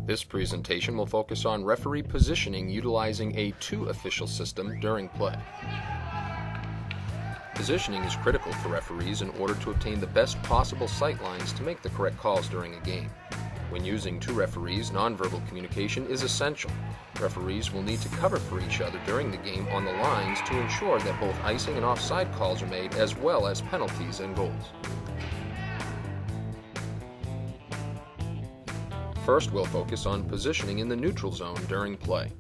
This presentation will focus on referee positioning utilizing a two-official system during play. Positioning is critical for referees in order to obtain the best possible sight lines to make the correct calls during a game. When using two referees, nonverbal communication is essential. Referees will need to cover for each other during the game on the lines to ensure that both icing and offside calls are made, as well as penalties and goals. First, we'll focus on positioning in the neutral zone during play.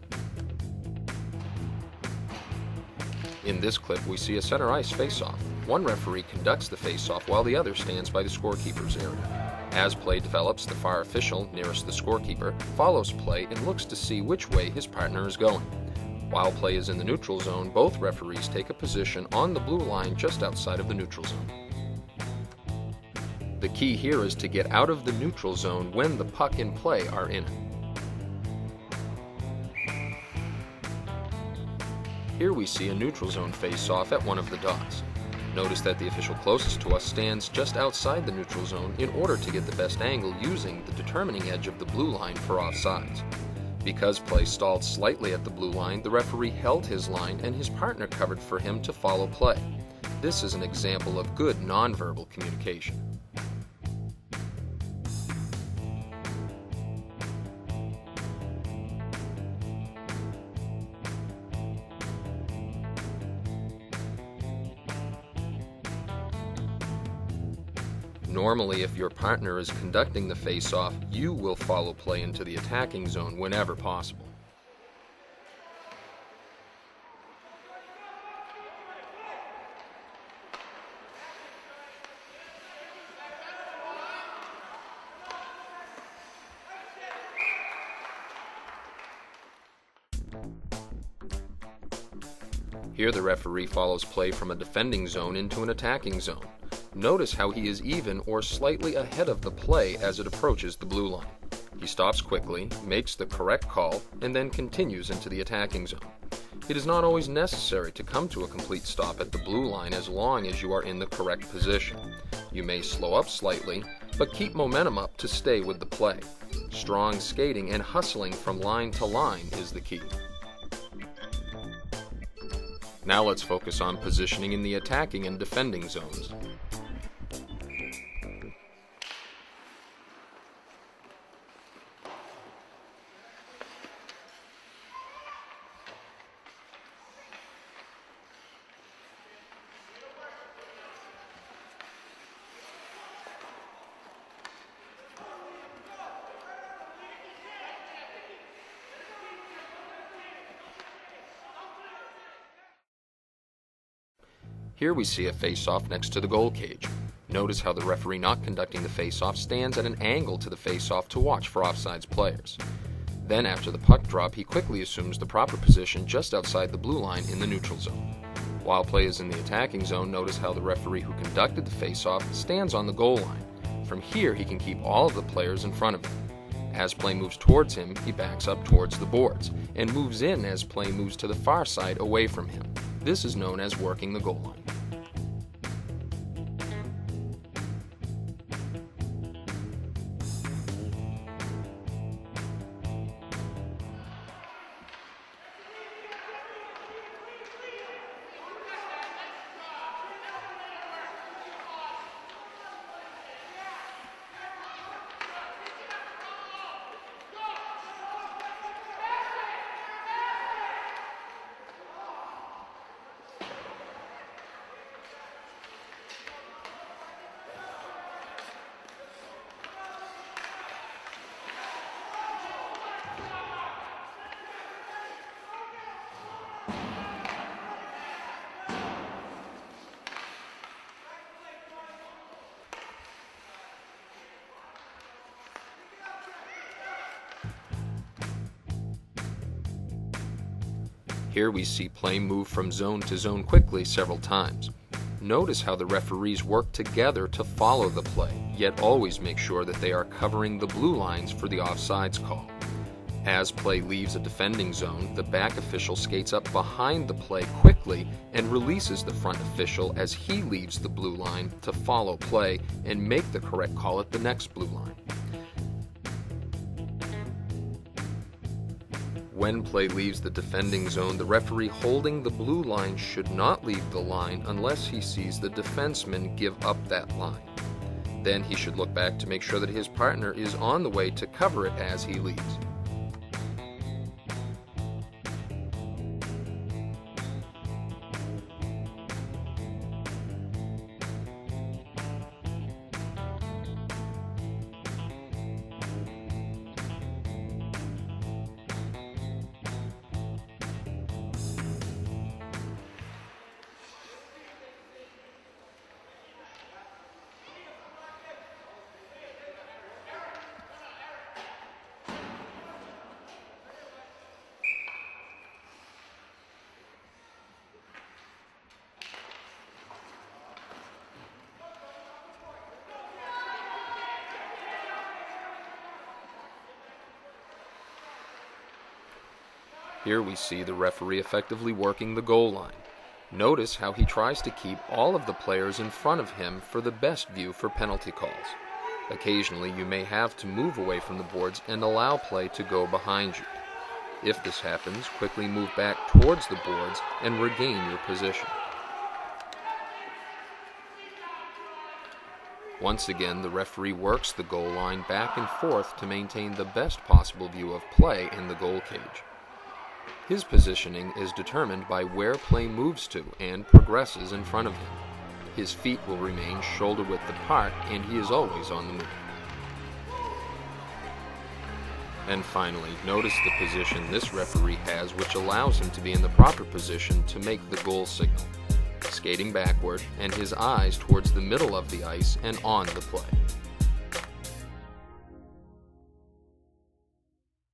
In this clip, we see a center ice face-off. One referee conducts the face-off while the other stands by the scorekeeper's area. As play develops, the far official nearest the scorekeeper follows play and looks to see which way his partner is going. While play is in the neutral zone, both referees take a position on the blue line just outside of the neutral zone. The key here is to get out of the neutral zone when the puck and play are in it. Here we see a neutral zone face-off at one of the dots. Notice that the official closest to us stands just outside the neutral zone in order to get the best angle using the determining edge of the blue line for offsides. Because play stalled slightly at the blue line, the referee held his line and his partner covered for him to follow play. This is an example of good nonverbal communication. Normally, if your partner is conducting the face-off, you will follow play into the attacking zone whenever possible. Here the referee follows play from a defending zone into an attacking zone. Notice how he is even or slightly ahead of the play as it approaches the blue line. He stops quickly, makes the correct call, and then continues into the attacking zone. It is not always necessary to come to a complete stop at the blue line as long as you are in the correct position. You may slow up slightly, but keep momentum up to stay with the play. Strong skating and hustling from line to line is the key. Now let's focus on positioning in the attacking and defending zones. Here we see a face-off next to the goal cage. Notice how the referee not conducting the face-off stands at an angle to the face-off to watch for offsides players. Then after the puck drop, he quickly assumes the proper position just outside the blue line in the neutral zone. While play is in the attacking zone, notice how the referee who conducted the face-off stands on the goal line. From here, he can keep all of the players in front of him. As play moves towards him, he backs up towards the boards and moves in as play moves to the far side away from him. This is known as working the goal line. Here we see play move from zone to zone quickly several times. Notice how the referees work together to follow the play, yet always make sure that they are covering the blue lines for the offsides call. As play leaves a defending zone, the back official skates up behind the play quickly and releases the front official as he leaves the blue line to follow play and make the correct call at the next blue line. When play leaves the defending zone, the referee holding the blue line should not leave the line unless he sees the defenseman give up that line. Then he should look back to make sure that his partner is on the way to cover it as he leaves. Here we see the referee effectively working the goal line. Notice how he tries to keep all of the players in front of him for the best view for penalty calls. Occasionally you may have to move away from the boards and allow play to go behind you. If this happens, quickly move back towards the boards and regain your position. Once again, the referee works the goal line back and forth to maintain the best possible view of play in the goal cage. His positioning is determined by where play moves to and progresses in front of him. His feet will remain shoulder-width apart, and he is always on the move. And finally, notice the position this referee has, which allows him to be in the proper position to make the goal signal, skating backward and his eyes towards the middle of the ice and on the play.